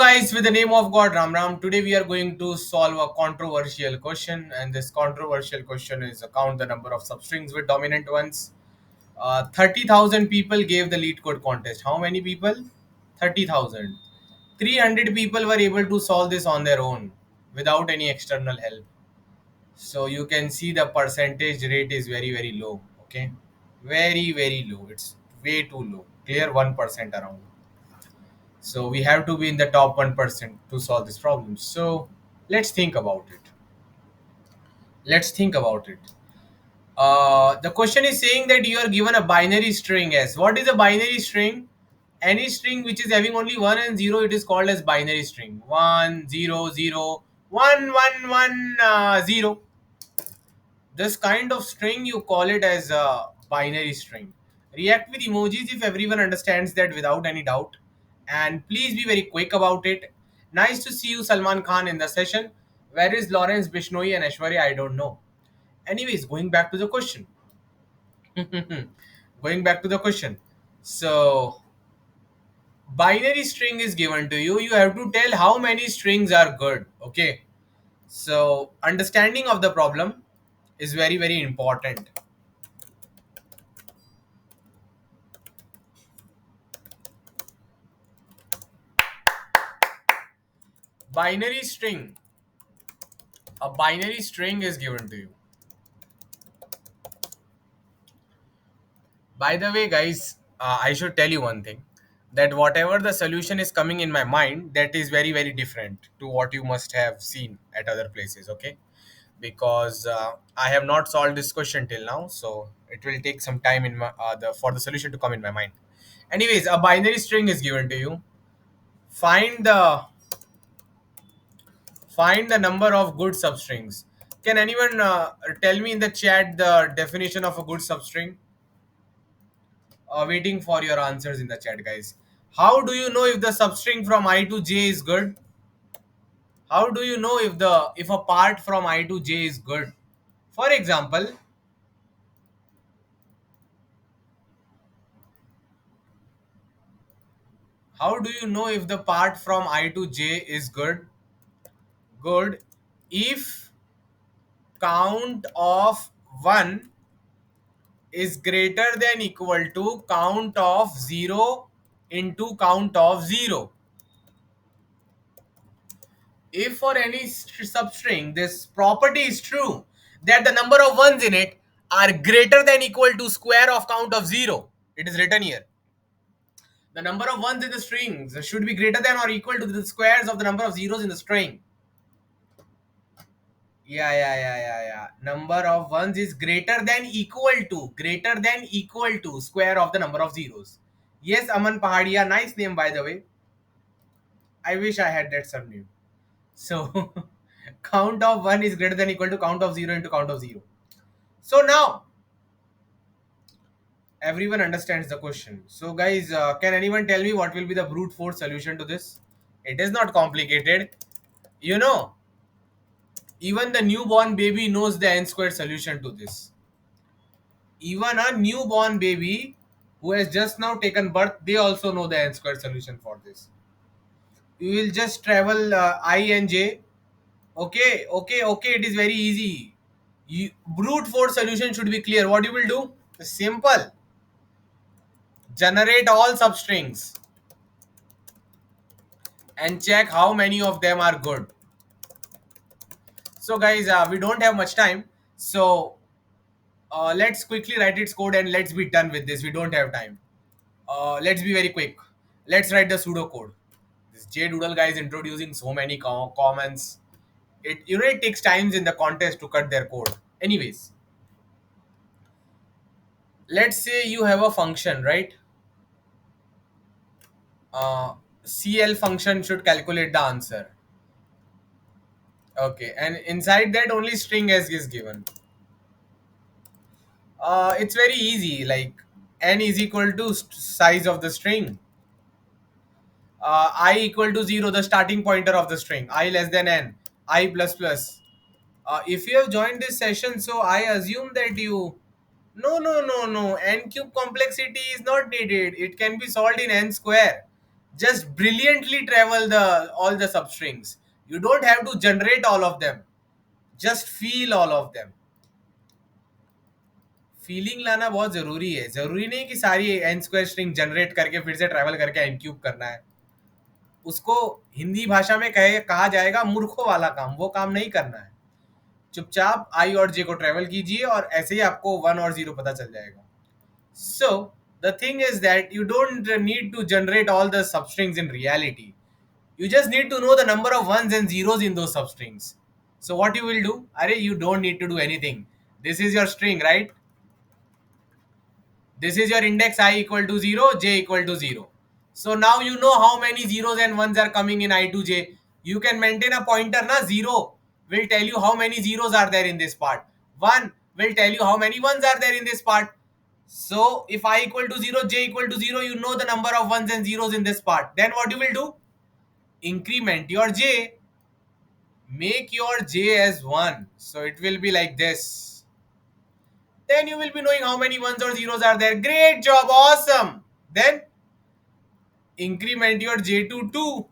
guys, with the name of God, Ram Ram. Today we are going to solve a controversial question, and this controversial question is count the number of substrings with dominant ones. 30,000 people gave the lead code contest. How many people? 30,000. 300 people were able to solve this on their own without any external help. So you can see the percentage rate is very, very low. Okay, very, very low. It's way too low. Clear 1% around. So we have to be in the top 1% to solve this problem. So let's think about it. Let's think about it. The question is saying that you are given a binary string S. What is a binary string? Any string which is having only 1 and 0, it is called as binary string. 1 0 0 1 1 1 0. This kind of string you call it as a binary string. React with emojis if everyone understands that without any doubt. And please be very quick about it. Nice to see you, Salman Khan, in the session. Where is Lawrence Bishnoi and Ashwarya? I don't know. Anyways, going back to the question. Going back to the question. So, binary string is given to you. You have to tell how many strings are good. Okay. So, understanding of the problem is very, very important. Binary string. A binary string is given to you. By the way, guys, I should tell you one thing, that whatever the solution is coming in my mind, that is very, very different to what you must have seen at other places. Okay, because I have not solved this question till now, so it will take some time in my for the solution to come in my mind. Anyways, a binary string is given to you. Find the find the number of good substrings. Can anyone tell me in the chat the definition of a good substring? Waiting for your answers in the chat, guys. How do you know if the substring from I to J is good? How do you know if a part from I to J is good? For example, how do you know if the part from I to J is good? Good if count of 1 is greater than equal to count of 0 into count of 0. If for any substring this property is true, that the number of ones in it are greater than equal to square of count of 0, it is written here. The number of ones in the strings should be greater than or equal to the squares of the number of zeros in the string. Yeah. Number of ones is greater than equal to square of the number of zeros. Yes, Aman Pahadia, nice name by the way. I wish I had that surname. So count of 1 is greater than equal to count of 0 into count of 0. So now everyone understands the question. So guys, can anyone tell me what will be the brute force solution to this? It is not complicated. You know, even the newborn baby knows the n squared solution to this. Even a newborn baby who has just now taken birth, they also know the n squared solution for this. You will just travel I and j. Okay, it is very easy. Brute force solution should be clear. What you will do? Simple. Generate all substrings and check how many of them are good. So guys, we don't have much time, so let's quickly write its code and let's be done with this. We don't have time. Let's be very quick. Let's write the pseudocode. This JDoodle guy is introducing so many comments. It takes times in the contest to cut their code. Anyways, let's say you have a function, right? CL function should calculate the answer. Okay, and inside that only string s is given. It's very easy. Like n is equal to size of the string. I equal to 0, the starting pointer of the string. I less than n. I plus plus. If you have joined this session, so I assume that you. No. N cube complexity is not needed. It can be solved in n square. Just brilliantly travel the all the substrings. You don't have to generate all of them, just feel all of them. Feeling लाना बहुत जरूरी है. जरूरी नहीं कि सारी N square string generate करके फिर से ट्रैवल करके एन क्यूब करना है. उसको हिंदी भाषा में कहा जाएगा मूर्खों वाला काम. वो काम नहीं करना है. चुपचाप आई और जे को ट्रेवल कीजिए और ऐसे ही आपको वन और जीरो पता चल जाएगा. So the thing is that you don't need to generate all the substrings in reality. You just need to know the number of ones and zeros in those substrings. So what you will do? Arey, you don't need to do anything. This is your string, right? This is your index I equal to 0, j equal to 0. So now you know how many zeros and ones are coming in I to j. You can maintain a pointer, na? 0 will tell you how many zeros are there in this part. 1 will tell you how many ones are there in this part. So if I equal to 0, j equal to 0, you know the number of ones and zeros in this part. Then what you will do? Increment your j. Make your j as 1. So it will be like this. Then you will be knowing how many ones or zeros are there. Great job, awesome. Then increment your j to 2.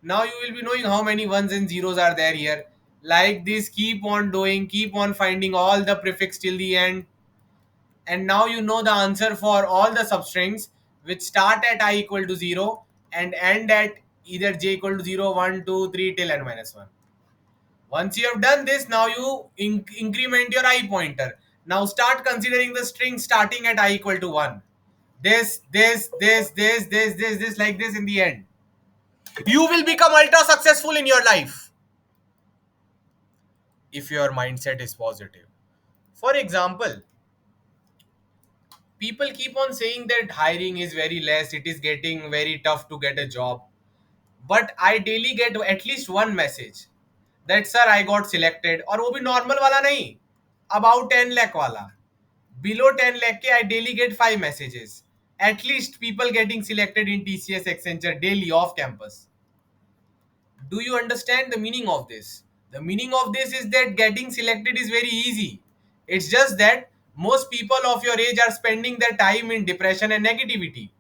Now you will be knowing how many ones and zeros are there here. Like this, keep on doing, keep on finding all the prefix till the end. And now you know the answer for all the substrings which start at I equal to 0 and end at either j equal to 0, 1, 2, 3 till n minus 1. Once you have done this, now you increment your I pointer. Now start considering the string starting at I equal to 1. This, like this in the end. You will become ultra successful in your life if your mindset is positive. For example, people keep on saying that hiring is very less, it is getting very tough to get a job. But I daily get at least one message that sir I got selected, और वो भी normal वाला नहीं, about 10 lakh वाला. Below 10 lakh के I daily get 5 messages. At least people getting selected in TCS Accenture daily off campus. Do you understand the meaning of this? The meaning of this is that getting selected is very easy. It's just that most people of your age are spending their time in depression and negativity.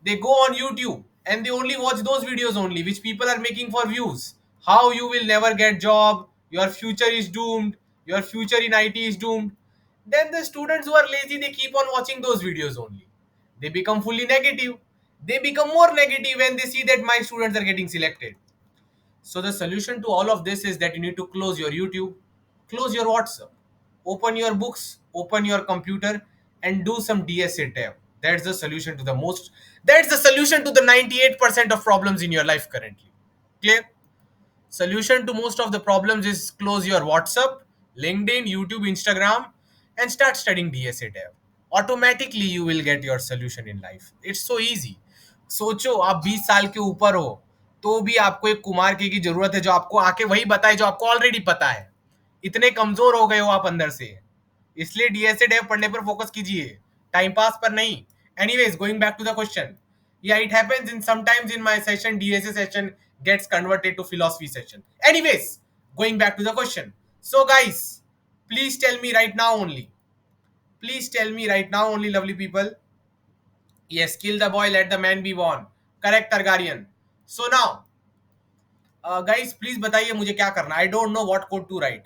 They go on YouTube and they only watch those videos only which people are making for views. How you will never get job, your future is doomed, your future in IT is doomed. Then the students who are lazy, they keep on watching those videos only. They become fully negative. They become more negative when they see that my students are getting selected. So the solution to all of this is that you need to close your YouTube, close your WhatsApp, open your books, open your computer, and do some DSA tab. That's the solution to the most. That's the solution to the 98% of problems in your life currently. Clear? Solution to most of the problems is close your WhatsApp, LinkedIn, YouTube, Instagram, and start studying DSA tab. Automatically you will get your solution in life. It's so easy. सोचो आप 20 साल के ऊपर हो तो भी आपको एक कुमार के की जरूरत है जो आपको आके वही बताए जो आपको ऑलरेडी पता है. इतने कमजोर हो गए हो आप अंदर से. इसलिए डीएसए डेव पढ़ने पर फोकस कीजिए, टाइम पास पर नहीं. Anyways, going back to the question. Yeah, it happens in sometimes in my session, DSA session gets converted to philosophy session. Anyways, going back to the question. So guys, please tell me right now only. Please tell me right now only, lovely people. Yes, kill the boy, let the man be born. Correct, Targaryen. So now, guys, please बताइए मुझे क्या करना. I don't know what code to write.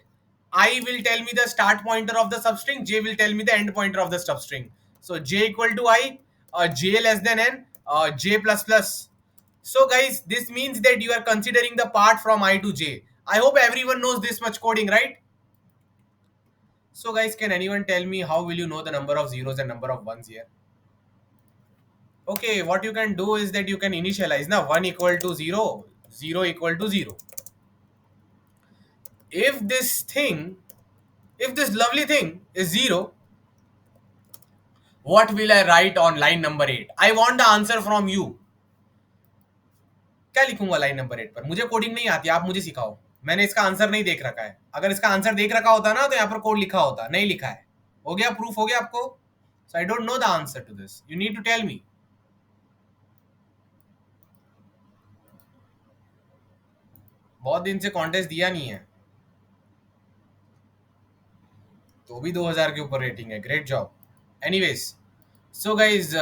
I will tell me the start pointer of the substring. J will tell me the end pointer of the substring. So J equal to I, J less than N, J plus plus. So guys, this means that you are considering the part from I to J. I hope everyone knows this much coding, right? So guys, can anyone tell me how will you know the number of zeros and number of ones here? Okay, what you can do is that you can initialize now 1 equal to 0, 0 equal to 0. If this thing, if this lovely thing is 0, what will I write on line number 8? I want the answer from you. क्या लिखूंगा line number 8 पर? मुझे coding नहीं आती, आप मुझे सिखाओ. मैंने इसका आंसर नहीं देख रखा है. अगर इसका आंसर देख रखा होता ना तो यहाँ पर कोड लिखा होता. नहीं लिखा है. हो गया, प्रूफ हो गया आपको. So I don't know the answer to this. You need to tell me. बहुत दिन से कॉन्टेस्ट दिया नहीं है तो भी 2000 के ऊपर रेटिंग है. Great job. Anyways, so guys,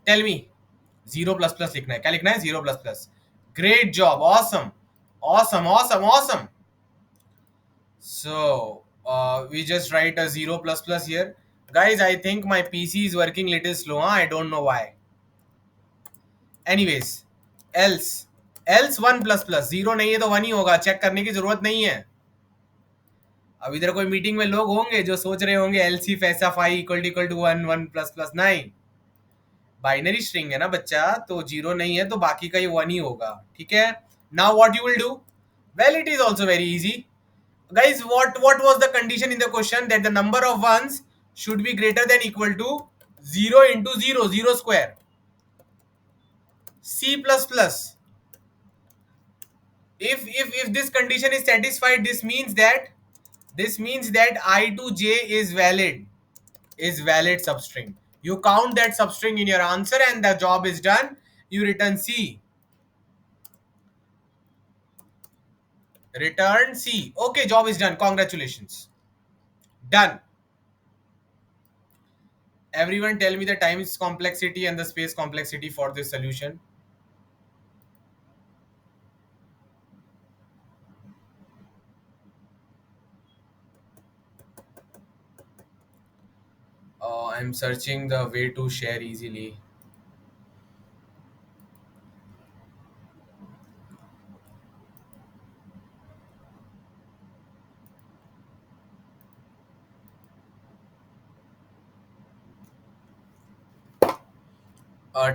tell me. Zero plus plus लिखना है. क्या लिखना है? Zero plus plus. Great job. Awesome. Awesome awesome awesome. So we just write a zero plus plus here. Guys, I think my PC is working little slow. Huh? I don't know why. Anyways, else one plus plus. Zero नहीं है तो one ही होगा. Check करने की जरूरत नहीं है. अब इधर कोई मीटिंग में लोग होंगे जो सोच रहे होंगे एल सी फैसा फाई equal to one one plus plus. नहीं, बाइनरी स्ट्रिंग है ना बच्चा, तो जीरो नहीं है तो बाकी का ये वन ही होगा. ठीक है. Now what you will do? Well, it is also very easy. Guys, what was the condition in the question? That the number of ones should be greater than equal to 0 into 0, 0 square. C plus plus. If this condition is satisfied, this means that I to j is valid substring. You count that substring in your answer and the job is done. You return C. Return C. Okay, job is done. Congratulations. Done. Everyone tell me the times complexity and the space complexity for this solution. I'm searching the way to share easily.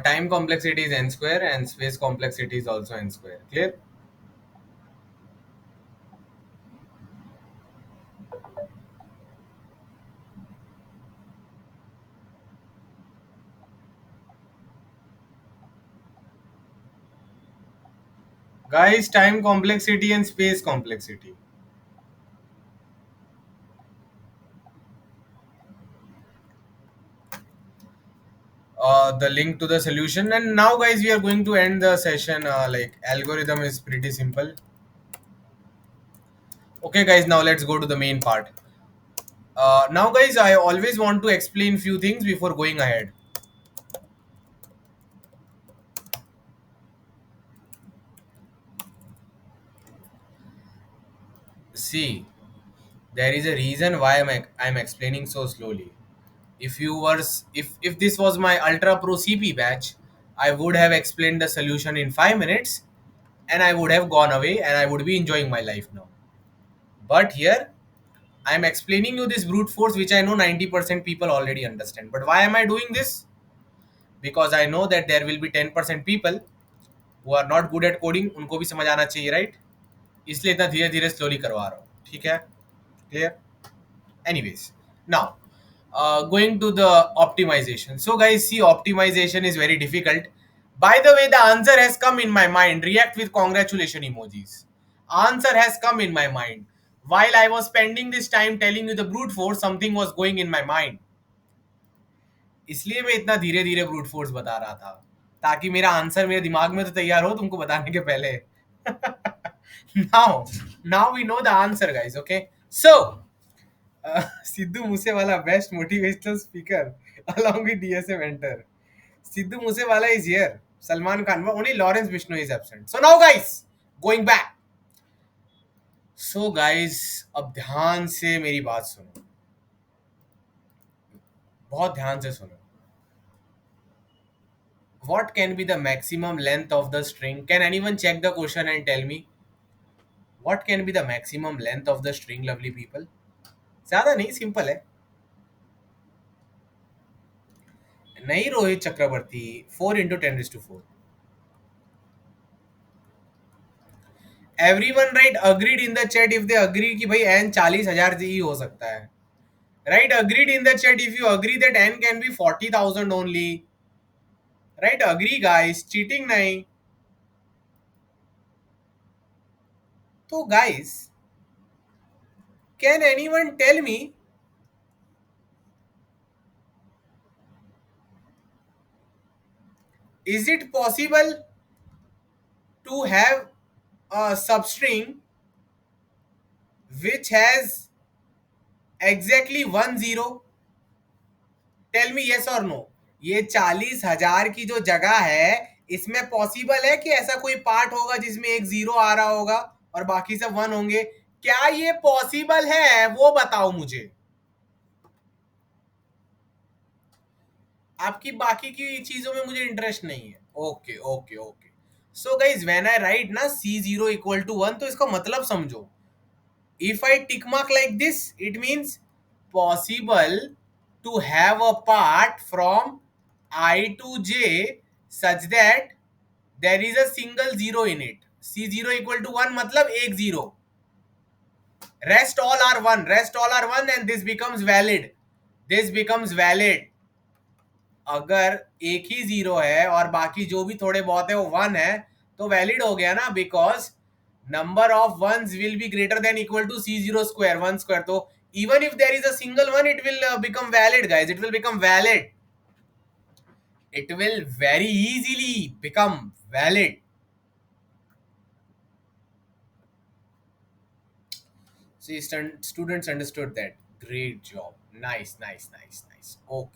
Time complexity is n square and space complexity is also n square. Clear? Guys, time complexity and space complexity. The link to the solution. And now, guys, we are going to end the session. Like, algorithm is pretty simple. Okay, guys, now let's go to the main part. Now, guys, I always want to explain few things before going ahead. See, there is a reason why I'm explaining so slowly. If this was my Ultra Pro CP batch, I would have explained the solution in 5 minutes, and I would have gone away, and I would be enjoying my life now. But here, I'm explaining you this brute force, which I know 90% people already understand. But why am I doing this? Because I know that there will be 10% people who are not good at coding. उनको भी समझ आना चाहिए, right? इसलिए इतना धीरे धीरे slowly करवा रहा हूँ. ठीक है? Clear? Anyways, now going to the optimization. So guys, see, optimization is very difficult. By the way, the answer has come in my mind. React with congratulation emojis. Answer has come in my mind. While I was spending this time telling you the brute force, something was going in my mind. इसलिए मैं इतना धीरे धीरे brute force बता रहा था, ताकि मेरा आंसर मेरे दिमाग में तो तैयार हो तुमको बताने के पहले. Now we know the answer, guys. Okay, so Sidhu Moosewala, best motivational speaker, along with DSM Enter. Sidhu Moosewala is here. Salman Khan, only Lawrence Vishnu is absent. So now, guys, going back. So, guys, अब ध्यान से मेरी बात सुनो. बहुत ध्यान से सुनो. What can be the maximum length of the string? Can anyone check the question and tell me? What can be the maximum length of the string, lovely people? ज्यादा नहीं, सिंपल है. नहीं रोहित चक्रवर्ती, 4 into 10⁴. Everyone write agreed in the chat if they agree कि भाई n 40,000 ही हो सकता है. Write agreed in the chat if you agree that n can be 40,000 only. Right? Agree, guys. Cheating नहीं. तो guys, can anyone tell me, is it possible to have a substring which has exactly 1 0? Tell me yes or no. ये 40,000 की जो जगह है, इसमें possible है कि ऐसा कोई पार्ट होगा जिसमें एक जीरो आ रहा होगा और बाकी सब वन होंगे? क्या ये पॉसिबल है, वो बताओ मुझे। आपकी बाकी की चीजों में मुझे इंटरेस्ट नहीं है। Okay okay okay. So guys when I right ना C0 इक्वल टू 1, तो इसका मतलब समझो। If I tick mark like this, it means possible to have a part from I to J such that there is a single zero in it. C0 equal to 1 मतलब एक zero. Rest all are 1. Rest all are 1 and this becomes valid. This becomes valid. अगर एक ही zero है और बाकी जो भी थोड़े बहुत है वो वन है, तो वैलिड हो गया ना, because number of ones will be greater than equal to C0 square, 1 square. So even if there is a single one, it will become valid, guys. It will become valid. It will very easily become valid. See, students understood that. Great job. Nice, nice, nice, nice. Okay.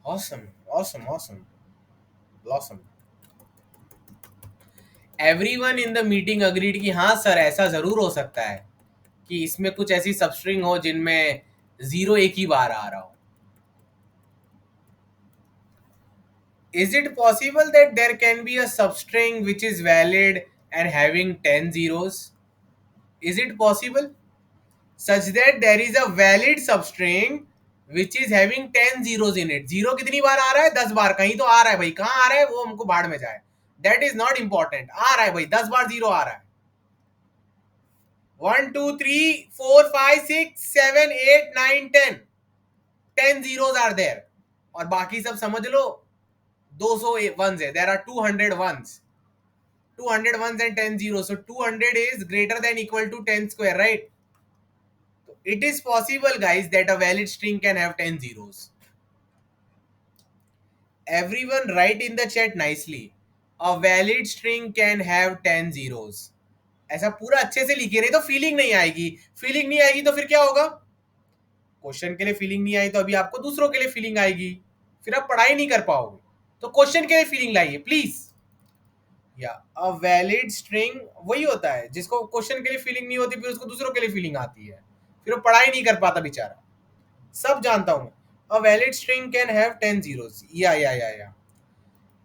Awesome, awesome, awesome, awesome. Everyone in the meeting agreed कि हाँ sir, ऐसा जरूर हो सकता है कि इसमें कुछ ऐसी सबस्ट्रिंग हो जिनमें जीरो एक ही बार आ रहा हो. Is it possible that there can be a substring which is valid and having 10 zeros? Is it possible? Such that there is a valid substring which is having 10 zeros in it. Zero कितनी बार आ रहा है? 10 बार. कहीं तो आ रहा है भाई. कहाँ आ रहा है वो हमको भाड़ में जाए. That is not important. आ रहा है भाई. 10 बार जीरो आ रहा है. 1 2 3 4 5 6 7 8 9 10. 10 zeros are there. और बाकी सब समझ लो 200 ones है. There are 200 ones. 200 ones and 10 zeros. So 200 is greater than equal to 10 square, right? So it is possible, guys, that a valid string can have 10 zeros. Everyone write in the chat nicely. A valid string can have 10 zeros. ऐसा पूरा अच्छे से लिखिए, नहीं तो feeling नहीं आएगी. Feeling नहीं आएगी तो फिर क्या होगा? क्वेश्चन के लिए फीलिंग नहीं आई तो अभी आपको दूसरों के लिए फीलिंग आएगी, फिर आप पढ़ाई नहीं कर पाओगे. तो क्वेश्चन के लिए फीलिंग लाइए प्लीज. या अ वैलिड स्ट्रिंग वही होता है जिसको क्वेश्चन के लिए फीलिंग नहीं होती, फिर उसको दूसरों के लिए फीलिंग आती है, फिर वो पढ़ाई नहीं कर पाता बेचारा. सब जानता हूं. A valid string can have 10 zeros. या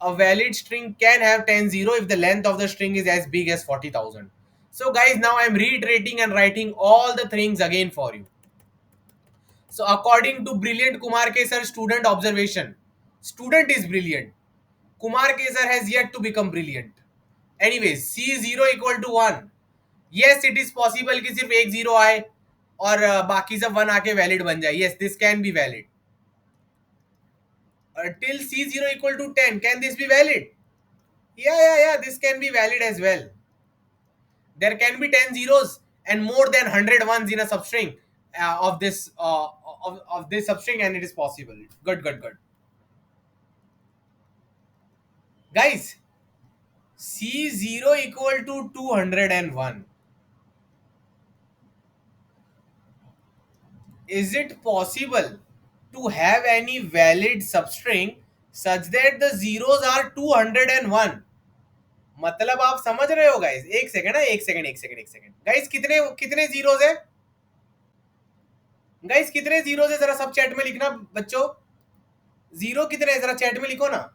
a valid string can have 10 zero if the length of the string is as big as 40,000. So guys, now I'm reiterating and writing all the things again for you. So according to brilliant Kumar Kesar student observation, student is brilliant. Kumar Kesar has yet to become brilliant. Anyways, C0 equal to 1. Yes, it is possible कि सिर्फ एक zero आए और बाकी सब one आके valid बन जाए. Yes, this can be valid. Till C0 equal to 10, can this be valid? Yeah, this can be valid as well. There can be 10 zeros and more than 100 ones in a substring of this substring, and it is possible. Good. Guys, C0 equal to 201. Is it possible to have any valid substring such that the zeros are 201? मतलब आप समझ रहे हो guys. एक second है, एक second guys. कितने कितने जीरोस है गाइस? कितने जीरोस है जरा सब चैट में लिखना बच्चों. जीरो कितने है जरा चैट में लिखो ना.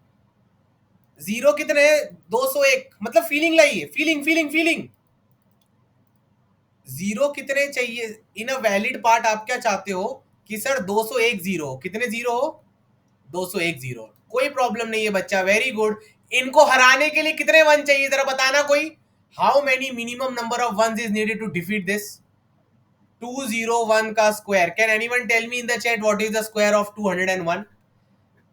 जीरो कितने है? 201. मतलब फीलिंग लाइए. फीलिंग. जीरो कितने चाहिए इन अ वैलिड पार्ट? आप क्या चाहते हो कि सर 201 जीरो. कितने जीरो हो? 201 जीरो. कोई प्रॉब्लम नहीं है बच्चा. Very good. इनको हराने के लिए कितने वन चाहिए जरा बताना कोई. How many minimum number of ones is needed to defeat this? 201 का square. Can anyone tell me in the chat what is the square of 201?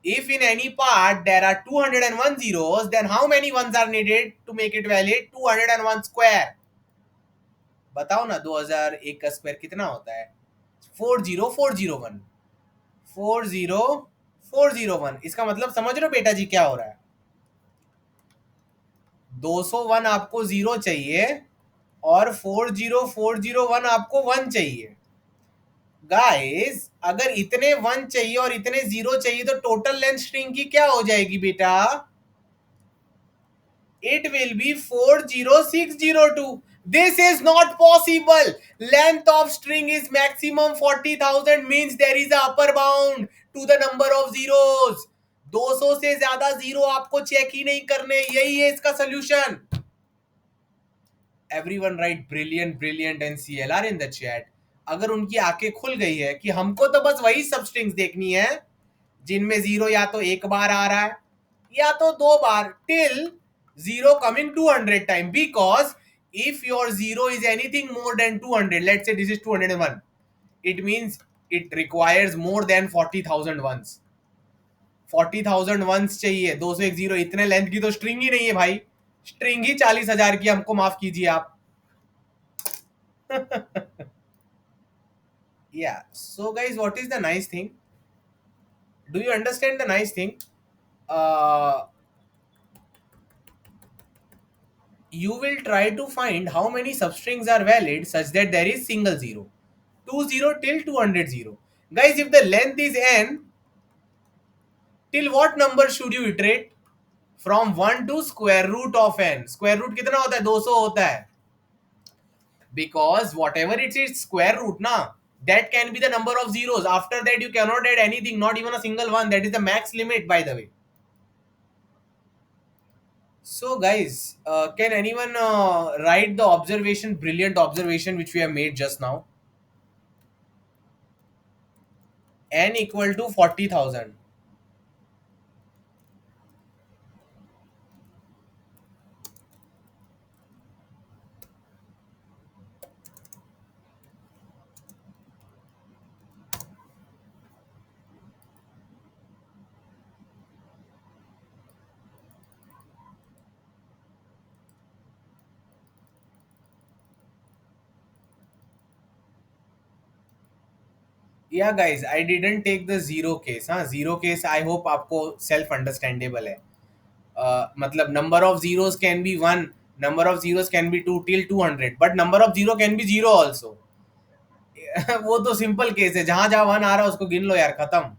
If in any part there are 201 zeros, then how many ones are needed to make it valid? 201 square. बताओ ना. 2001 का square कितना होता है? 40401. 40401. इसका मतलब समझ रहे हो बेटा जी क्या हो रहा है? 201 आपको जीरो चाहिए और 40401 आपको वन चाहिए. गाइस अगर इतने वन चाहिए और इतने जीरो चाहिए तो टोटल लेंथ स्ट्रिंग की क्या हो जाएगी बेटा? It will be 40602. This is not possible. Length of string is maximum 40,000 means there is a upper bound to the number of zeros. 200 से ज्यादा जीरो आपको चेक ही नहीं करने, यही है इसका solution. Everyone write brilliant, brilliant and CLR in the chat. अगर उनकी आंखें खुल गई है कि हमको तो बस वही सब स्ट्रिंग्स देखनी है जिनमें जीरो या तो एक बार आ रहा है या तो दो बार, till zero coming 200 time, because if your zero is anything more than 200, let's say this is 201, it means it requires more than 40,000 ones. 40,000 ones चाहिए. 201 जीरो इतने लेंथ की तो स्ट्रिंग ही नहीं है भाई. स्ट्रिंग ही 40,000 की, हमको माफ कीजिए आप. Yeah, so guys, what is the nice thing? Do you understand the nice thing? uh, you will try to find how many substrings are valid such that there is single zero. 20 till 200 zero. Guys, if the length is n, till what number should you iterate? From 1 to square root of n. Square root कितना होता है? 200 होता है. Because whatever it is square root na, that can be the number of zeros. After that you cannot add anything, not even a single one. That is the max limit, by the way. So guys, can anyone write the observation, brilliant observation which we have made just now? N equal to 40,000. Yeah guys, I didn't take the zero case. हाँ, zero case I hope आपको self understandable है. मतलब number of zeros can be 1, number of zeros can be 2 till 200, but number of zero can be 0 also. वो तो simple case है, जहां जहां 1 आ रहा है उसको गिन लो यार, खत्म.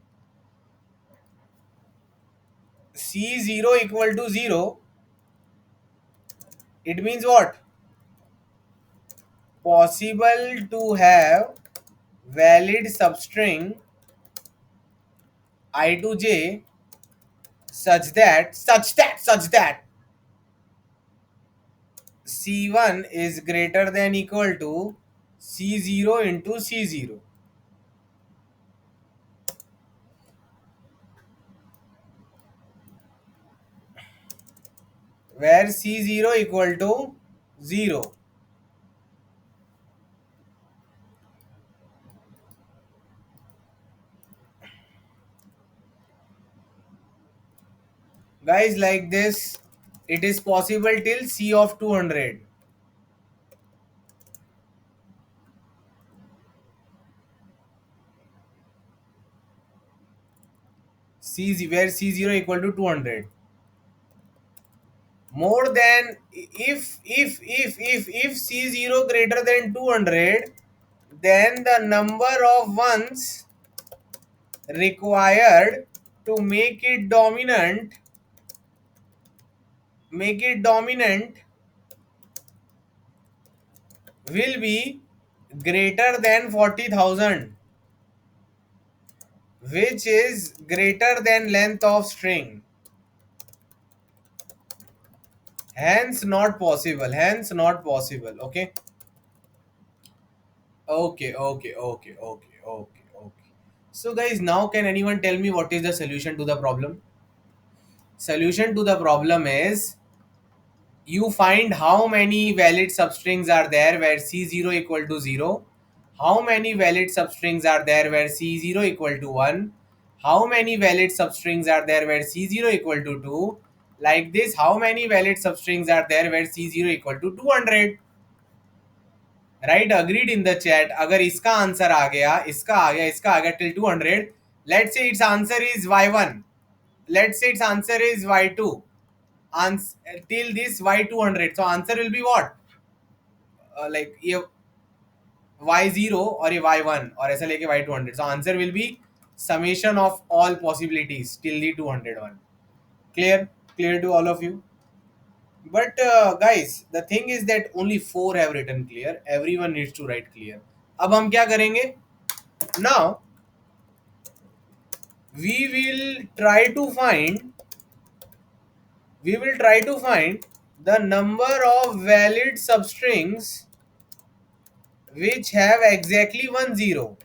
C0 equal to 0, it means what? Possible to have valid substring I to j such that C1 is greater than equal to C0 into C0. Where C0 equal to 0. Guys, like this, it is possible till C of 200. Where C0 equal to 200. More than, if C0 greater than 200, then the number of ones required to make it dominant will be greater than 40,000, which is greater than length of string. Hence not possible. Okay. Okay. So guys, now can anyone tell me what is the solution to the problem? Solution to the problem is, you find how many valid substrings are there where C0 equal to 0, how many valid substrings are there where C0 equal to 1, how many valid substrings are there where C0 equal to 2, like this, how many valid substrings are there where C0 equal to 200. Right, agreed in the chat. अगर इसका answer आ गया, इसका आ गया, इसका आ गया till 200, let's say it's answer is y1, let's say it's answer is y2, till this y200, so answer will be what? Like ये y0 और ये y1 और ऐसा लेके y200. So answer will be summation of all possibilities till the 201. Clear? Clear to all of you? But guys, the thing is that only four have written clear. Everyone needs to write clear. अब हम क्या करेंगे? Now we will try to find we will try to find the number of valid substrings which have exactly one zero,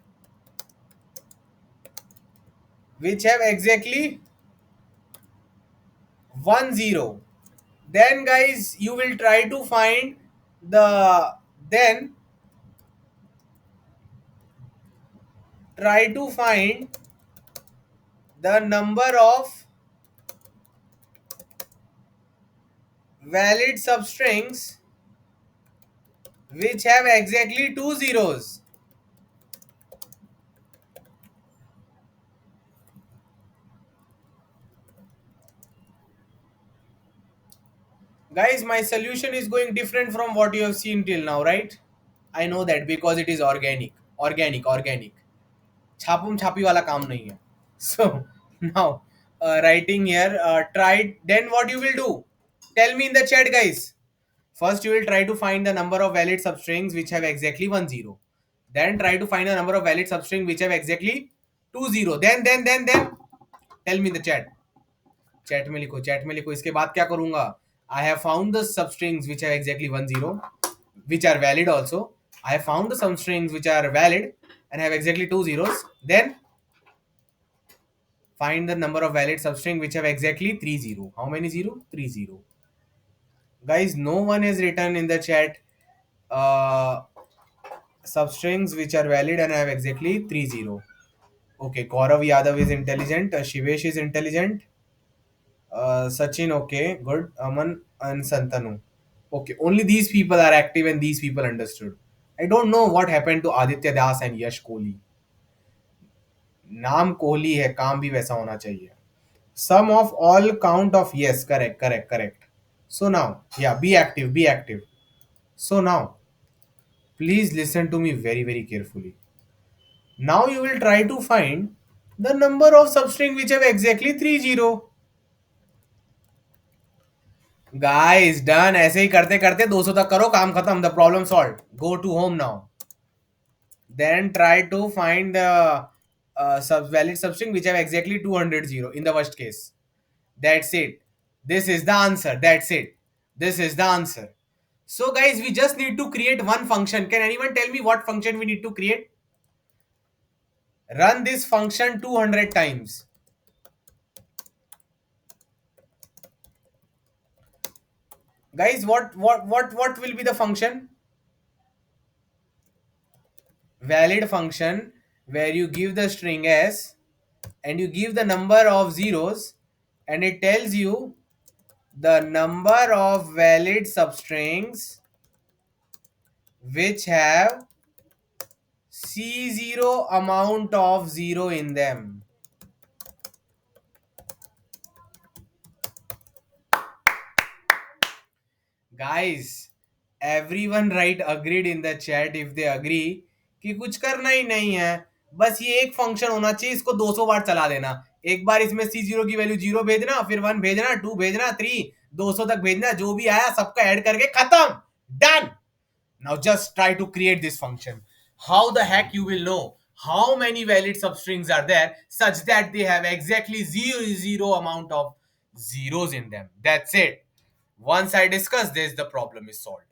which have exactly one zero. Then guys, you will try to find the then try to find the number of valid substrings which have exactly two zeros. Guys, my solution is going different from what you have seen till now, right? I know that because it is organic. Organic. छापुम छापी वाला काम नहीं है. So now writing here, try. Then what you will do? Tell me in the chat, guys. First, you will try to find the number of valid substrings which have exactly one zero. Then try to find the number of valid substrings which have exactly two zero. Then tell me in the chat. Chat में लिखो. इसके बाद क्या करूंगा? I have found the substrings which have exactly one zero, which are valid also. I have found the substrings which are valid and have exactly two zeros. Then find the number of valid substring which have exactly three zero. How many zero? Three zero. Guys, no one has written in the chat uh, substrings which are valid and have exactly three zero. Okay, Gaurav Yadav is intelligent. Shivesh is intelligent. Sachin, okay, good. Aman and Santanu. Okay, only these people are active and these people understood. I don't know what happened to Aditya Das and Yash Kohli. नाम कोहली है, काम भी वैसा होना चाहिए. Sum of all count of yes, correct. So now, yeah, be active. So now, please listen to me very carefully. Now you will try to find the number of substring which have exactly three zero. Guys, done. ऐसे ही करते करते 200 तक करो, काम खत्म. The problem solved. Go to home now. Then try to find the valid substring which have exactly 200 zero in the worst case. That's it. This is the answer. That's it. This is the answer. So guys, we just need to create one function. Can anyone tell me what function we need to create? Run this function 200 times. Guys, what will be the function? Valid function where you give the string s and you give the number of zeros and it tells you the number of valid substrings which have C0 amount of zero in them. Guys, everyone write agreed in the chat if they agree कि कुछ करना ही नहीं है, बस ये एक function होना चाहिए, इसको 200 बार चला देना. एक बार इसमें C0 की वैल्यू 0 भेजना, फिर 1 भेजना, 2 भेजना, 3 200 तक भेजना, जो भी आया सबका ऐड करके खत्म. Done. Now just try to create this function. How the heck you will know how many valid substrings are there such that they have exactly zero amount of zeros in them? That's it. Once I discuss this, the problem is solved.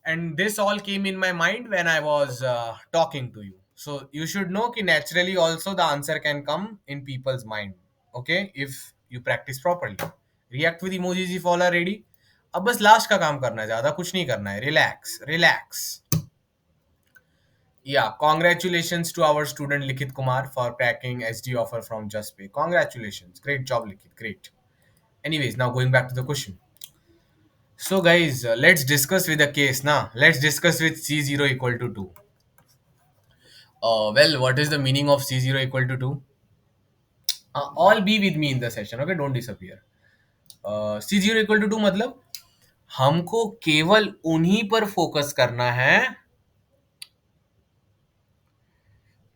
And this all came in my mind when I was talking to you. So you should know that naturally also the answer can come in people's mind. Okay, if you practice properly. React with emojis if all are ready. अब बस last का काम करना है, ज्यादा कुछ नहीं करना है. Relax. Yeah, congratulations to our student Likhit Kumar for cracking SD offer from JustPay. Congratulations. Great job, Likhit. Great. Anyways, now going back to the question. So, guys, let's discuss with a case now. Let's discuss with C0 equal to 2. Well, what is the meaning of C0 equal to 2? All be with me in the session, okay? Don't disappear. C0 equal to 2 मतलब हमको केवल उन्हीं पर focus करना है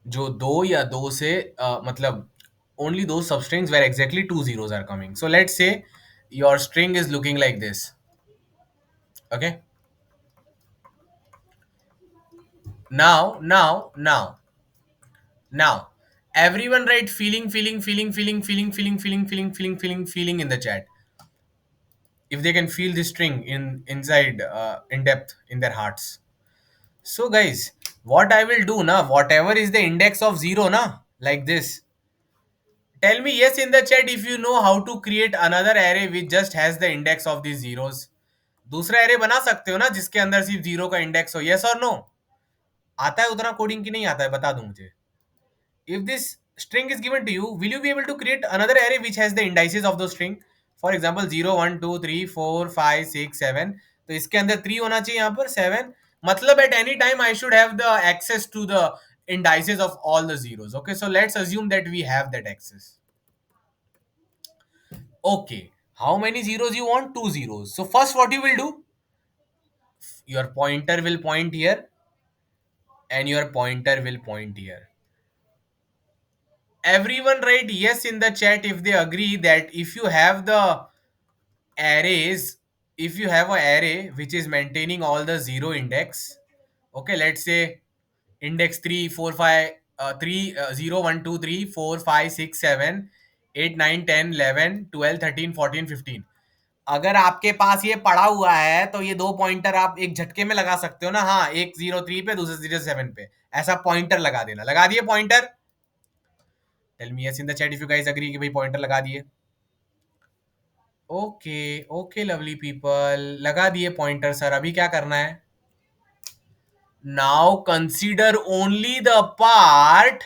जो दो या दो से मतलब only those substrings where exactly two zeros are coming. So let's say your string is looking like this. Okay. Now, everyone write feeling in the chat. If they can feel this string inside in depth in their hearts. So guys, what I will do now, whatever is the index of zero na, like this. Tell me yes in the chat if you know how to create another array which just has the index of these zeros. दूसरा array बना सकते हो ना जिसके अंदर सिर्फ zero का index हो, yes or no? आता है उतना कोडिंग की नहीं आता है, बता दो मुझे. If this string is given to you, will you be able to create another array which has the indices of those string? For example 0 1 2 3 4 5 6 7. तो इसके अंदर 3 होना चाहिए, यहाँ पर 7. मतलब at any time I should have the access to the indices of all the zeros. Okay, so let's assume that we have that access. Okay, how many zeros you want? 2 zeros. So first what you will do, your pointer will point here and your pointer will point here. Everyone write yes in the chat if they agree that if you have the arrays, if you have an array which is maintaining all the zero index. Okay, let's say index 3 4 5 3 0 1 2 3 4 5 6 7 8 9 10 11 12 13 14 15. अगर आपके पास ये पड़ा हुआ है तो ये दो pointer आप एक झटके में लगा सकते हो ना. हाँ, एक 03 पे दूसरे 07 पे ऐसा पॉइंटर लगा देना. लगा दिए pointer? Tell me yes in the chat if you guys agree कि भाई पॉइंटर लगा दिए. ओके ओके लवली पीपल, लगा दिए पॉइंटर सर. अभी क्या करना है? Now consider only the part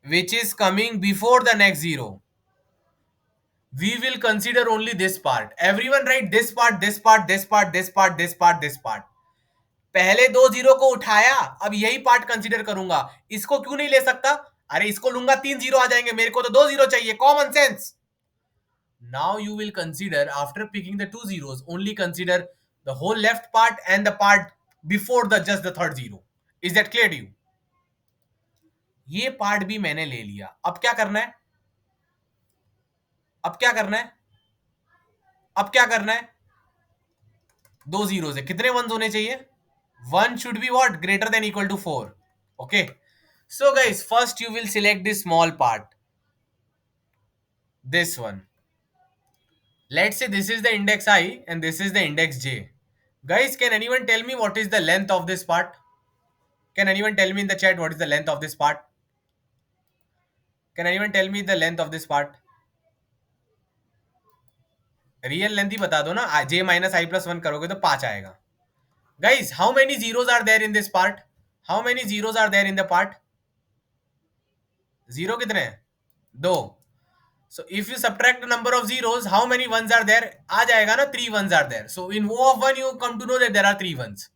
which is coming before the next zero. We will consider only this part. Everyone write this part, this part, this part, this part, this part, this part. पहले दो zero को उठाया, अब यही part consider करूंगा. इसको क्यों नहीं ले सकता? अरे इसको लूंगा 3 जीरो आ जाएंगे, मेरे को तो 2 जीरो चाहिए. Common sense. Now you will consider, after picking the two zeros, only consider the whole left part and the part before the just the third zero. Is that clear to you? ये part भी मैंने ले लिया. अब क्या करना है? अब क्या करना है? अब क्या करना है? दो जीरो है, कितने वंस होने चाहिए? One should be what? Greater than equal to 4. Okay, so guys, first you will select this small part, this one. Let's say this is the index I and this is the index j. Guys, can anyone tell me what is the length of this part? Can anyone tell me in the chat what is the length of this part? Can anyone tell me the length of this part? Real length ही बता दो ना. j minus i plus one करोगे तो 5 आएगा. Guys, how many zeros are there in this part? How many zeros are there in the part? Zero कितने हैं? दो. So if you subtract the number of zeros, how many ones are there? आ जाएगा ना, 3 ones are there. So in O of 1 you come to know that there are 3 ones.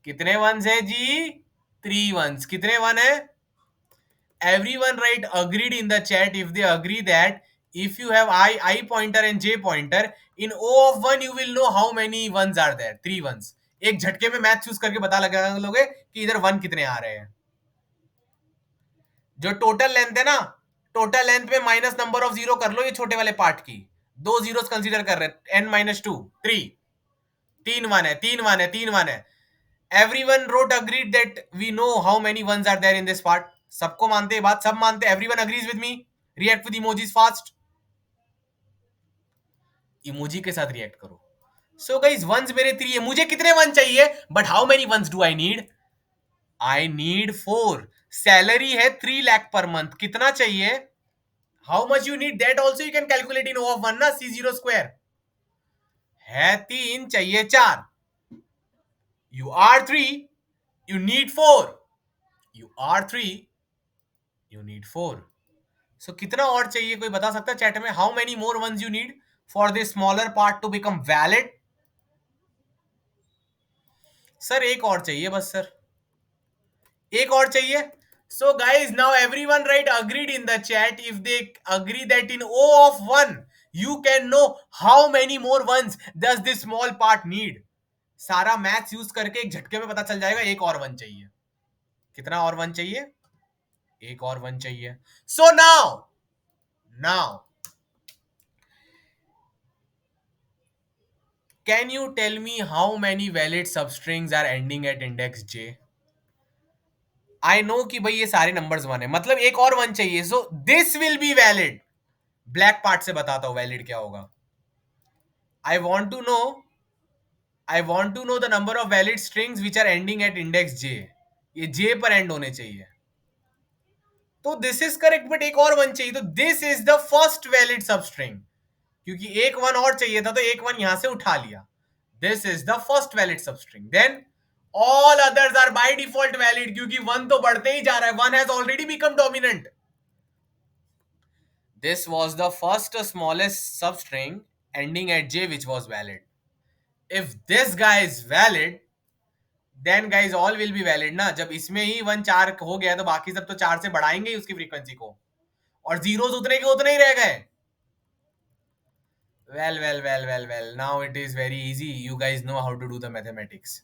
कितने ones है जी? 3 ones. कितने one है? Everyone write agreed in the chat if they agree that if you have I pointer and j pointer, in O of 1 you will know how many ones are there. 3 ones. एक झटके में math choose करके पता लगा लोगे कि इधर 1 कितने आ रहे हैं. जो टोटल लेंथ है ना, टोटल लेंथ में माइनस नंबर ऑफ जीरो कर लो ये छोटे वाले पार्ट की. दो जीरोस कंसीडर कर रहे. n minus two 3. 3 वन है, 3 वन है, 3 वन है. Everyone wrote agreed that we know how many ones are there in this part. सबको मानते हैं बात, सब मानते. Everyone agrees with me. React with emojis fast. Emoji के साथ रिएक्ट करो. So guys, ones मेरे 3 है. मुझे कितने वन चाहिए? But how many ones do I need? I need 4. Salary है 3 लाख पर मंथ. कितना चाहिए? How much you need? That also you can calculate in O of 1 ना, C0 square. है 3, चाहिए 4. You are 3. You need 4. You are 3. You need 4. So कितना और चाहिए कोई बता सकता है चैट में? How many more ones you need for this smaller part to become valid? Sir एक और चाहिए बस सर, एक और चाहिए. So guys, now everyone write agreed in the chat if they agree that in O of 1 you can know how many more ones does this small part need. सारा maths use करके एक झटके में पता चल जाएगा एक और वन चाहिए. कितना और वन चाहिए? एक और 1 चाहिए. So now can you tell me how many valid substrings are ending at index j? I know कि भाई ये सारे नंबर्स 1 है, मतलब एक और 1 चाहिए. So this will be valid. Black part से बताता हूं वैलिड क्या होगा. I want to know I want to know the number of valid strings which are ending at index j. ये जे पर एंड होने चाहिए. तो दिस इज करेक्ट, बट एक और 1 चाहिए. तो this is the first valid substring. क्योंकि एक 1 और चाहिए था, तो एक 1 यहां से उठा लिया. This is the first valid substring. Then all others are by default valid, क्योंकि 1 तो बढ़ते ही जा रहा है. 1 has already become dominant. This was the first smallest substring ending at j which was valid. If this guy is valid, then guys all will be valid ना. जब इसमें ही 1 4 हो गया तो बाकी सब तो 4 से बढ़ाएंगे ही उसकी फ्रीक्वेंसी को, और जीरोस उतने के उतने ही रह गए. Well, now it is very easy. You guys know how to do the mathematics.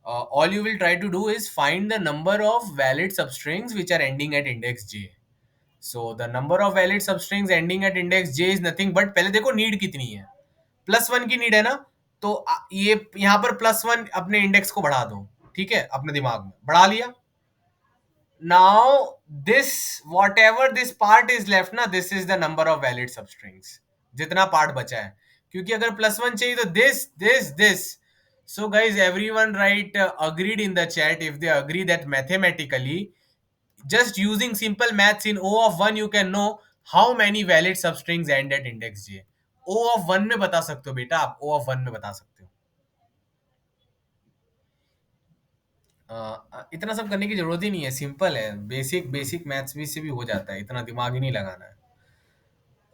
All you will try to do is find the number of valid substrings which are ending at index j. So the number of valid substrings ending at index j is nothing but, पहले देखो need कितनी है. +1 की need है ना. तो ये यहां पर +1 अपने इंडेक्स को बढ़ा दो. ठीक है, अपने दिमाग में बढ़ा लिया. Now this whatever this part is left ना, this is the number of valid substrings. जितना पार्ट बचा है, क्योंकि अगर +1 चाहिए तो this. So guys everyone right agreed in the chat if they agree that mathematically, just using simple maths in O of 1 you can know how many valid substrings end at index j. O of 1 में बता सकते हो बेटा, आप O of 1 में बता सकते हो. इतना सब करने की जरूरत ही नहीं है, सिंपल है. बेसिक मैथ्स भी से भी हो जाता है, इतना दिमाग ही नहीं लगाना है.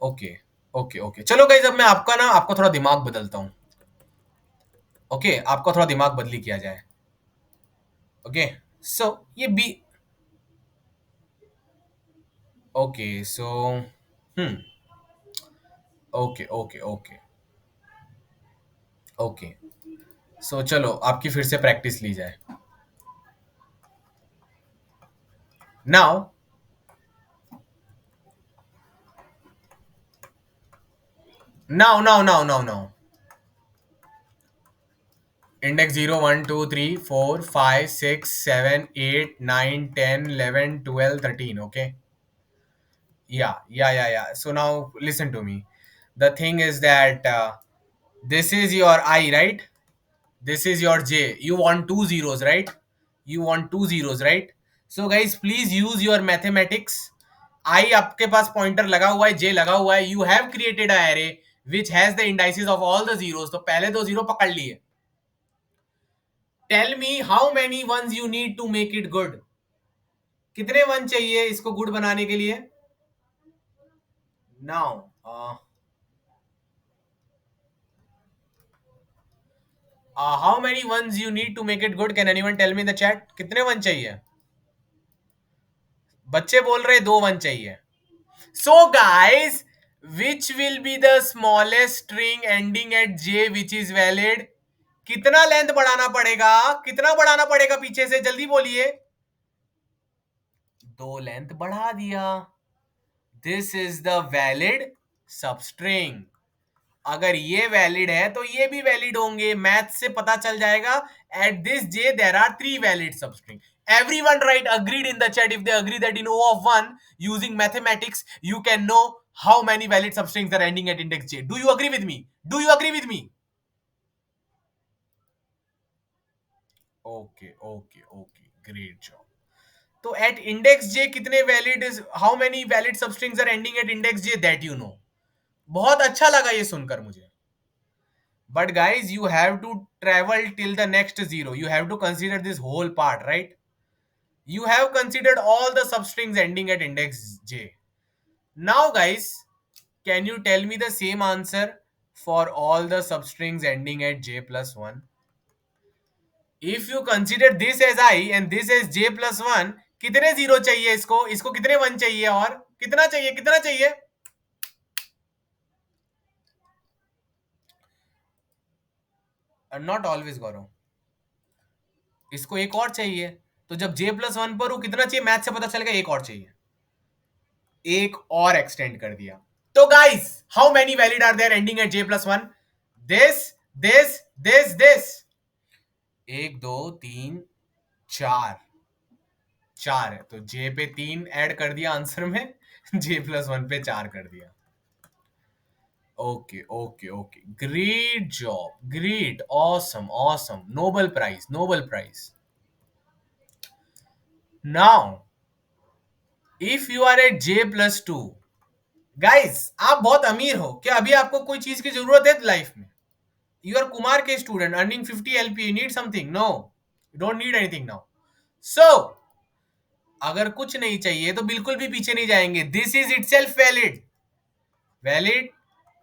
ओके ओके चलो गाइज, अब मैं आपका थोड़ा दिमाग बदलता हूँ. ओके, आपका थोड़ा दिमाग बदली किया जाए. ओके सो ये बी. ओके सो हम्म ओके ओके सो चलो आपकी फिर से प्रैक्टिस ली जाए. Now now index 0 1 2 3 4 5 6 7 8 9 10 11 12 13. Okay, yeah. So now listen to me. The thing is that this is your I, right? This is your j. You want two zeros, right? So guys, please use your mathematics. I आपके पास pointer लगा हुआ है, j लगा हुआ है. You have created a array which has the indices of all the zeros. तो पहले दो जीरो पकड़ लिए. Tell me how many ones you need to make it good. कितने वन चाहिए इसको गुड बनाने के लिए. Now how many ones you need to make it good? Can anyone tell me in the chat? कितने one चाहिए. बच्चे बोल रहे 2 वन चाहिए. So guys, which will be the smallest string ending at j which is valid? कितना length बढ़ाना पड़ेगा, कितना बढ़ाना पड़ेगा पीछे से, जल्दी बोलिए. 2 लेंथ बढ़ा दिया. This is the valid substring. अगर ये वैलिड है तो ये भी वैलिड होंगे. मैथ से पता चल जाएगा. At this J there are 3 valid substring. Everyone write agreed in the chat if they agree that in O of 1 using mathematics you can know how many valid substrings are ending at index j. Do you agree with me? Okay, great job. तो at index j कितने valid is, how many valid substrings are ending at index j, that you know. बहुत अच्छा लगा ये सुनकर मुझे. But guys, you have to travel till the next zero. You have to consider this whole part, right? You have considered all the substrings ending at index j. Now guys, can you tell me the same answer for all the substrings ending at j plus 1? If you consider this as I and this as j plus 1, कितने zero चाहिए इसको कितने one चाहिए, और कितना चाहिए. Not always गौरव, इसको एक और चाहिए. तो जब j+1 पर हूं, कितना चाहिए मैथ से पता चलेगा, एक और चाहिए, एक और एक्सटेंड कर दिया। तो guys, how many valid are there ending at j+1? This, this, एक, दो, तीन, चार, चार है, तो j पे 3 ऐड कर दिया आंसर में, j+1 पे 4 कर दिया। Okay okay okay, great job, great, awesome awesome, Nobel prize, Nobel prize. Now if you are at j+2, guys आप बहुत अमीर हो क्या? अभी आपको कोई चीज की जरूरत है लाइफ में? यू आर कुमार के student earning 50 LP, need something? No, you don't need anything now. So अगर कुछ नहीं चाहिए तो बिल्कुल भी पीछे नहीं जाएंगे। This is itself valid, valid,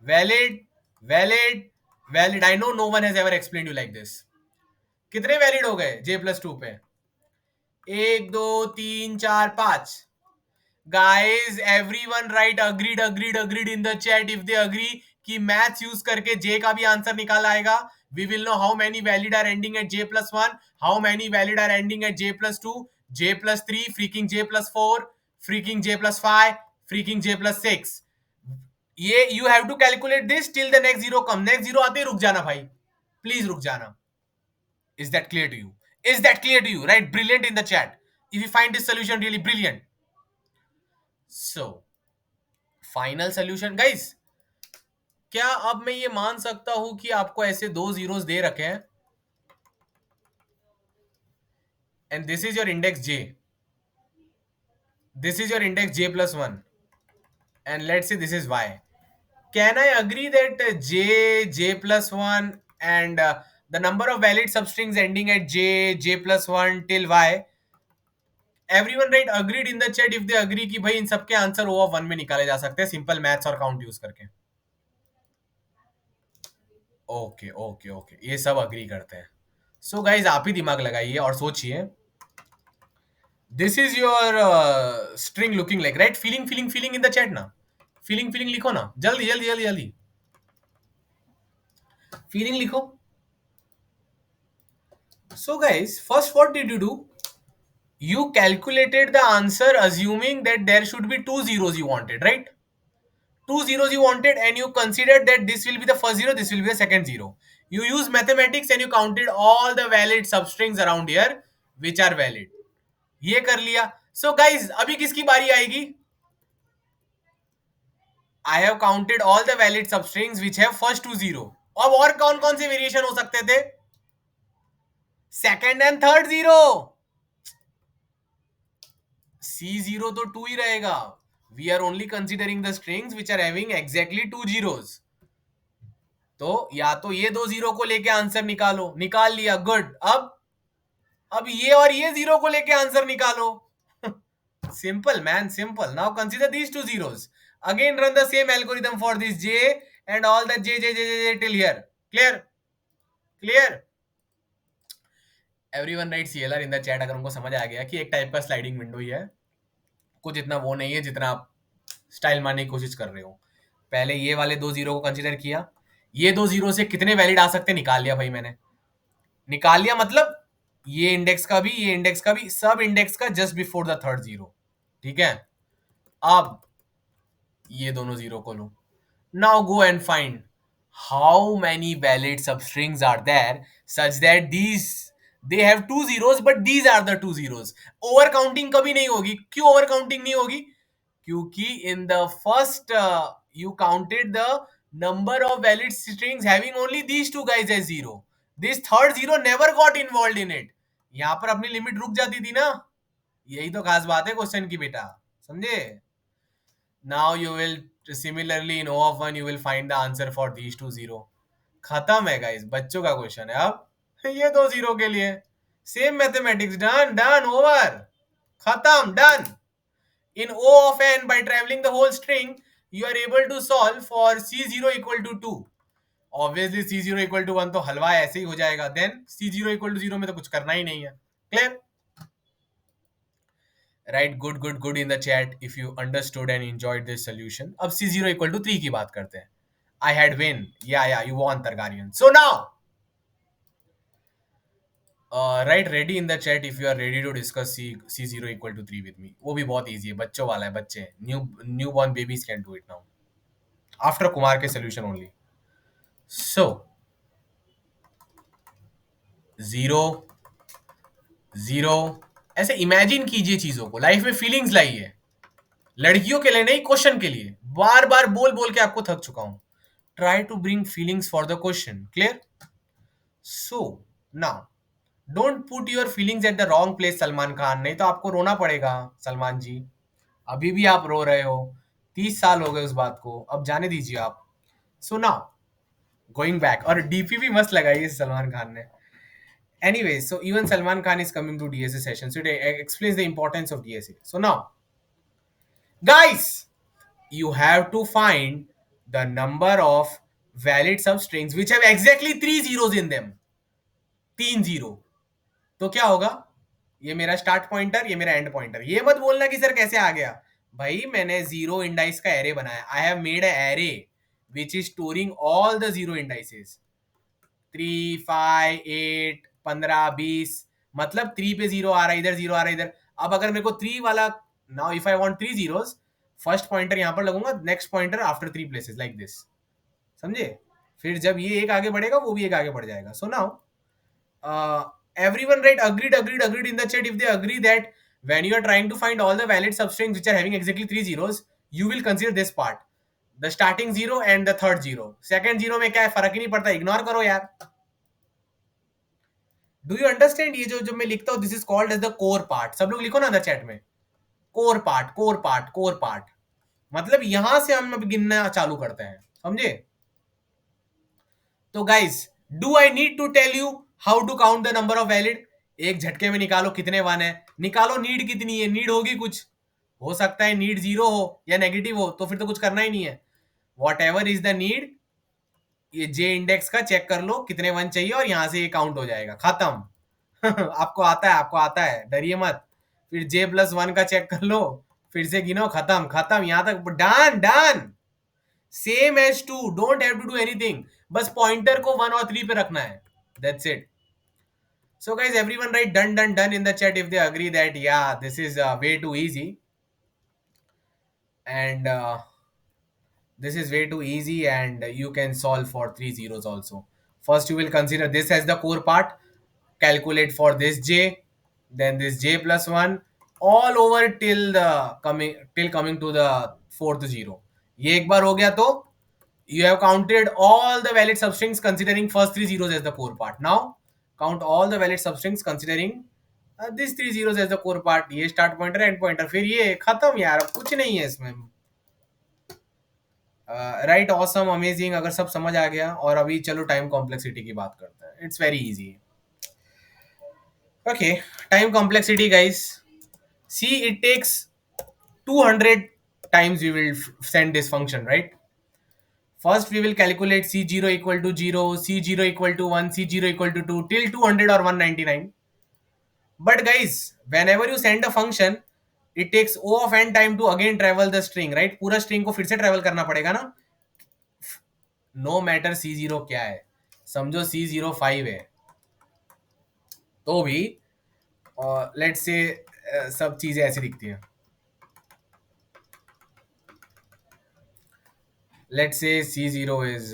valid, valid, valid. I know no one has ever explain you like this. कितने वैलिड हो गए j+2 पे? एक, दो, तीन, चार, पांच। Guys everyone right agreed agreed agreed in the chat if they agree कि मैथ्स यूज करके जे का भी आंसर निकाल आएगा। We will know how many valid are ending at j+1, how many valid are ending at j+2, j+3, freaking j+4, freaking j+5, freaking j+6। ये you have to calculate this till the next zero come. Next zero आते ही रुक जाना भाई, please रुक जाना। Is that clear to you? Is that clear to you? Right? Brilliant in the chat. If you find this solution really brilliant. So, final solution, guys. क्या अब मैं ये मान सकता हूं कि आपको ऐसे दो जीरोस दे रखे हैं and this is your index j, this is your index j+1, and let's say this is y. Can I agree that j+1 and the number of valid substrings ending at j+1 till y, everyone right agreed in the chat if they agree कि भाई इन सबके answer O(1) में निकाले जा सकते हैं simple maths और count use करके? ओके ओके ओके, ये सब अग्री करते हैं। सो गाइज आप ही दिमाग लगाइए और सोचिए। This is your string looking like, right? Feeling feeling feeling in the chat ना, फीलिंग फीलिंग लिखो ना, जल्दी जल्दी जल्दी जल्दी फीलिंग लिखो। So guys first what did you do? You calculated the answer assuming that there should be two zeros you wanted, right? Two zeros you wanted, and you considered that this will be the first zero, this will be the second zero. You used mathematics and you counted all the valid substrings around here which are valid. ये कर लिया। So guys, अभी किसकी बारी आएगी? I have counted all the valid substrings which have first two zero. अब और कौन कौन से वेरिएशन हो सकते थे? Second and third zero. C0 तो 2 ही रहेगा। We are only considering the strings which are having exactly two zeros. तो या तो ये दो जीरो को लेके आंसर निकालो, निकाल लिया, गुड। अब ये और ये जीरो को लेके आंसर निकालो। Simple man, simple. Now consider these two zeros, again run the same algorithm for this j and all the j till here. Clear? Clear? Everyone right CLR in the chat अगर उनको समझ आ गया कि एक type का sliding window ही है, कुछ इतना वो नहीं है जितना आप स्टाइल मारने की कोशिश कर रहे हो। पहले ये वाले दो जीरो को कंसीडर किया, ये दो जीरो से कितने वैलिड आ सकते निकाल लिया भाई मैंने। निकाल लिया मतलब ये इंडेक्स का भी, ये इंडेक्स का भी, सब इंडेक्स का just before the third zero. ठीक है, अब ये दोनों जीरो को लो। Now go and find how many valid substrings are there such that these they have two zeros but these are the two zeros. Over counting कभी नहीं होगी। क्यों ओवर काउंटिंग नहीं होगी? क्योंकि in the first you counted the number of valid strings having only these two guys as zero. This third zero never got involved in it. यहां पर अपनी लिमिट रुक जाती थी ना। यही तो खास बात है क्वेश्चन की बेटा, समझे? Now you will similarly in O(1) you will find the answer for these two zero. खत्म है गाइस, बच्चों का क्वेश्चन है। अब ये दो जीरो के लिए same mathematics, done done over, खत्म, done. In O of n, by traveling the whole string, you are able to solve for C0 equal to 2. Obviously C0 equal to 1 तो हलवा ऐसे ही हो जाएगा। Then C0 equal to 0 में तो कुछ करना ही नहीं है। Clear? Right, good good good in the chat if you understood and enjoyed this solution. अब C0 equal to 3 की बात करते हैं। I had win. Yeah, you won, Targaryen. So now, right ready in the chat if you are ready to discuss C zero equal to 3 with me. वो भी बहुत easy है, बच्चों वाला है, बच्चे new born babies can do it now after Kumar के solution only. So zero zero, ऐसे इमेजिन कीजिए चीजों को, लाइफ में फीलिंग्स लाइए. लड़कियों के लिए नहीं, क्वेश्चन के लिए. बार बार बोल बोल के आपको थक चुका हूं. Try to bring feelings for the question. Clear? So now don't put your feelings at the wrong place Salman Khan, नहीं तो आपको रोना पड़ेगा. सलमान जी, अभी भी आप रो रहे हो. 30 साल हो गए उस बात को, अब जाने दीजिए आप. सो नाउ गोइंग बैक, और डीपी भी मस्त लगाई है सलमान खान ने. Anyway, so even Salman Khan is coming to DSA session. So it explains the importance of DSA. So now, guys, you have to find the number of valid substrings which have exactly three zeros in them. 3 0. तो क्या होगा? ये मेरा start pointer, ये मेरा and pointer. ये मत बोलना कि सर कैसे आ गया. भाई मैंने जीरो इंडाइस का एरे बनाया. I have made a array which is storing all the zero indices. 3, 5, 8, 15, 20. मतलब 3 पे जीरो आ रहा है, इधर जीरो आ रहा है, इधर. अब अगर मेरे को 3 वाला, now if I want 3 zeros, first pointer यहां पर लगूंगा, next pointer after 3 places like this. समझे? फिर जब ये एक आगे बढ़ेगा वो भी एक आगे बढ़ जाएगा. So now everyone write agreed in the chat if they agree that when you are trying to find all the valid substrings which are having exactly 3 zeros, you will consider this part, the starting zero and the third zero. second zero में क्या है, फर्क ही नहीं पड़ता, ignore करो यार. Do you understand? ये जो मैं लिखता हूं, this is called as the core part. सब लोग लिखो ना अंदर चैट में, core part, core part, core part. मतलब यहां से हम अब गिनना चालू करते हैं. समझे? तो guys, do I need to tell you how to count the number of valid? एक झटके में निकालो कितने वन है. निकालो नीड कितनी है. नीड होगी कुछ, हो सकता है नीड 0 हो या नेगेटिव हो, तो फिर तो कुछ करना ही नहीं है. What ever is the need, ये जे इंडेक्स का चेक कर लो कितने वन चाहिए, और यहां से ये काउंट हो जाएगा. खत्म. आपको आता है, आपको आता है, डरिए मत. फिर J+1 का चेक कर लो, फिर से गिनो, खत्म खत्म, यहां तक done done. Same as two, don't have to do anything, बस पॉइंटर को 1 और 3 पे रखना है. That's it. So guys, everyone write done done done in the chat if they agree that yeah, this is way too easy, and this is way too easy, and you can solve for 3 zeros also. First you will consider this as the core part, calculate for this j, then this J+1, all over till coming to the fourth zero. ये एक बार हो गया तो you have counted all the valid substrings considering first 3 zeros as the core part. Now count all the valid substrings considering these 3 zeros as the core part. ये start pointer, end pointer, फिर ये खत्म यार, अब कुछ नहीं है इसमें. Right, awesome, amazing. अगर सब समझ आ गया, और अभी चलो टाइम कॉम्प्लेक्सिटी की बात करते हैं. It's very easy. Okay, time complexity guys. See it takes 200 times we will send this function, right? First we will calculate c0 equal to 0, c0 equal to 1, c0 equal to 2 till 200 or 199. But guys, whenever you send a function, it takes O of n time to again travel the string, right? पूरा string को फिर से travel करना पड़ेगा ना. No matter C0 क्या है, समझो C0 5 है, तो भी लेट्स से सब चीजें ऐसी दिखती हैं. लेट्स से C0 इज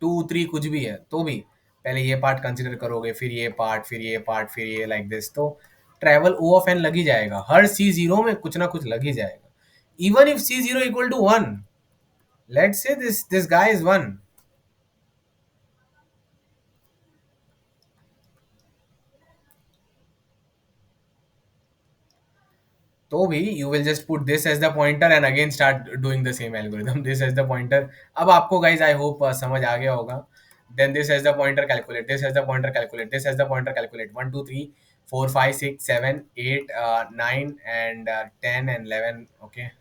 2, 3 कुछ भी है, तो भी पहले ये पार्ट कंसिडर करोगे, फिर ये पार्ट, फिर ये पार्ट, फिर ये लाइक दिस. तो ट्रेवल O ऑफ n लग ही जाएगा, हर C0 में कुछ ना कुछ लग ही जाएगा. Even if C0 equal to 1, let's say this guy is 1, तो भी you will just put this as the pointer and again start doing the same algorithm. This as the pointer. अब आपको guys I hope समझ आ गया होगा. Then this as the pointer, calculate. This as the pointer, calculate. This as the pointer, calculate. 1, 2, 3, 4, 5, 6, 7, 8, 9 and 10 and 11. Okay.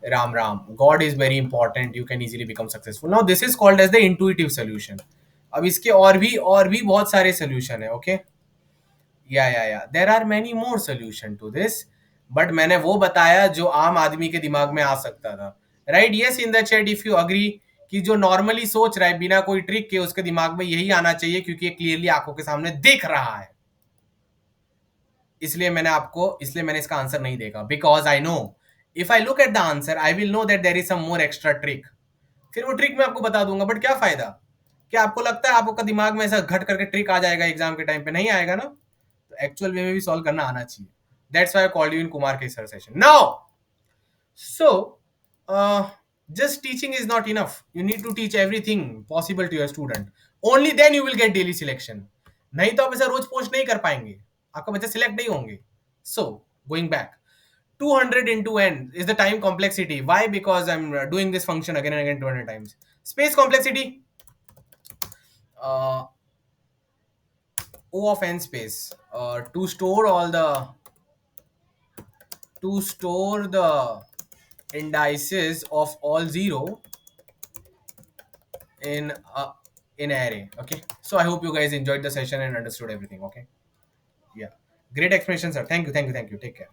Ram Ram. God is very important. You can easily become successful. Now this is called as the intuitive solution. अब इसके और भी बहुत सारे solution है. Okay. या there are many more solution to this, but मैंने वो बताया जो आम आदमी के दिमाग में आ सकता था. Right, yes in the chat if you agree कि जो नॉर्मली सोच रहा है बिना कोई ट्रिक के, उसके दिमाग में यही आना चाहिए, क्योंकि ये क्लियरली आंखों के सामने देख रहा है। इसलिए मैंने इसका आंसर नहीं देखा, because I know if I look at the answer I will know that there is some more extra trick. फिर वो ट्रिक मैं आपको बता दूंगा, बट क्या फायदा? क्या आपको लगता है आपका दिमाग में ऐसा घट करके ट्रिक आ जाएगा एग्जाम के टाइम पे? नहीं आएगा ना। तो एक्चुअल वे में भी सॉल्व करना आना चाहिए। That's why I called you in Kumar Kesar session now. So, just teaching is not enough. You need to teach everything possible to your student. Only then you will get daily selection. नहीं तो आप ऐसा रोज post नहीं कर पाएंगे, आपका बच्चा select नहीं होंगे. So, going back, 200 into n is the time complexity. Why? Because I'm doing this function again and again 200 times. Space complexity, uh, O of n space, to store the indices of all zero in in array. Okay, so I hope you guys enjoyed the session and understood everything. Okay, yeah, great explanation, sir. Thank you, thank you, thank you. Take care.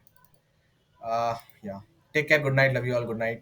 Yeah, take care. Good night. Love you all. Good night.